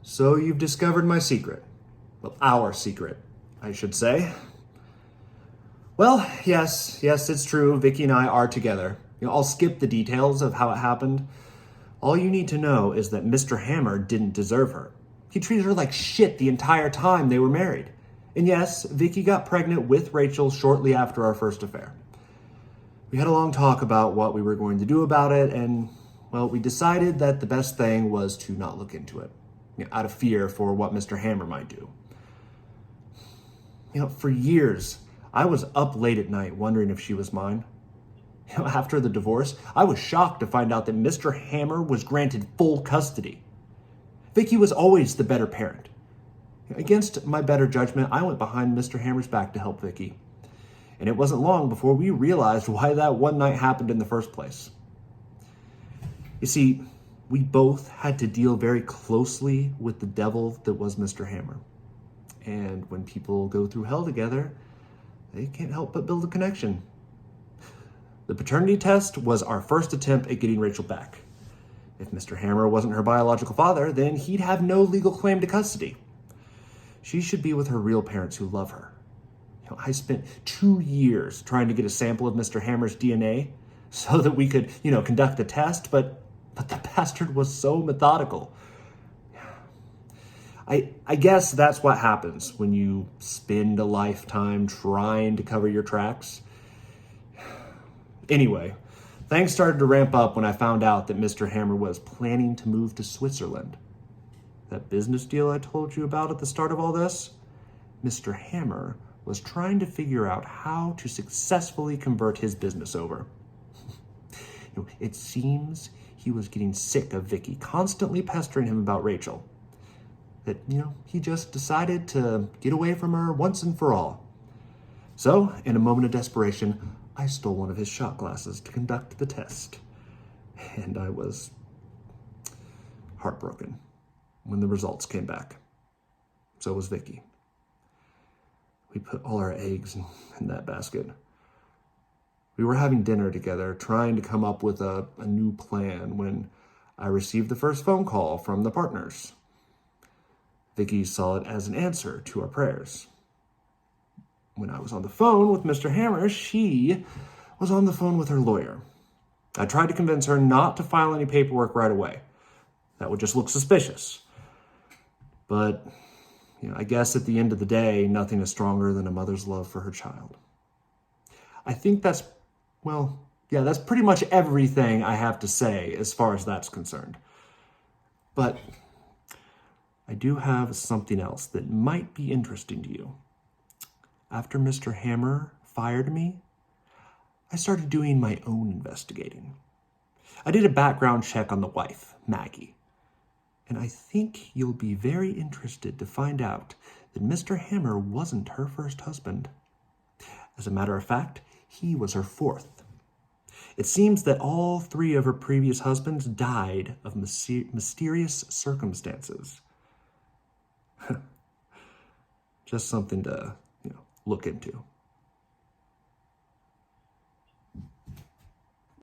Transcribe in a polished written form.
So you've discovered my secret. Well, our secret, I should say. Well, yes, it's true. Vicky and I are together. I'll skip the details of how it happened. All you need to know is that Mr. Hammer didn't deserve her. He treated her like shit the entire time they were married. And yes, Vicky got pregnant with Rachel shortly after our first affair. We had a long talk about what we were going to do about it, and, well, we decided that the best thing was to not look into it, out of fear for what Mr. Hammer might do. For years, I was up late at night wondering if she was mine. After the divorce, I was shocked to find out that Mr. Hammer was granted full custody. Vicky was always the better parent. Against my better judgment, I went behind Mr. Hammer's back to help Vicky. And it wasn't long before we realized why that one night happened in the first place. You see, we both had to deal very closely with the devil that was Mr. Hammer. And when people go through hell together, they can't help but build a connection. The paternity test was our first attempt at getting Rachel back. If Mr. Hammer wasn't her biological father, then he'd have no legal claim to custody. She should be with her real parents who love her. I spent 2 years trying to get a sample of Mr. Hammer's DNA so that we could, conduct the test, but the bastard was so methodical. I guess that's what happens when you spend a lifetime trying to cover your tracks. Anyway, things started to ramp up when I found out that Mr. Hammer was planning to move to Switzerland. That business deal I told you about at the start of all this? Mr. Hammer was trying to figure out how to successfully convert his business over. It seems he was getting sick of Vicky constantly pestering him about Rachel. That, he just decided to get away from her once and for all. So, in a moment of desperation, I stole one of his shot glasses to conduct the test. And I was heartbroken when the results came back. So was Vicky. We put all our eggs in that basket. We were having dinner together, trying to come up with a new plan when I received the first phone call from the partners. Vicky saw it as an answer to our prayers. When I was on the phone with Mr. Hammer, she was on the phone with her lawyer. I tried to convince her not to file any paperwork right away. That would just look suspicious. But, I guess at the end of the day, nothing is stronger than a mother's love for her child. I think that's pretty much everything I have to say as far as that's concerned. But I do have something else that might be interesting to you. After Mr. Hammer fired me, I started doing my own investigating. I did a background check on the wife, Maggie. And I think you'll be very interested to find out that Mr. Hammer wasn't her first husband. As a matter of fact, he was her fourth. It seems that all 3 of her previous husbands died of mysterious circumstances. Just something to, look into.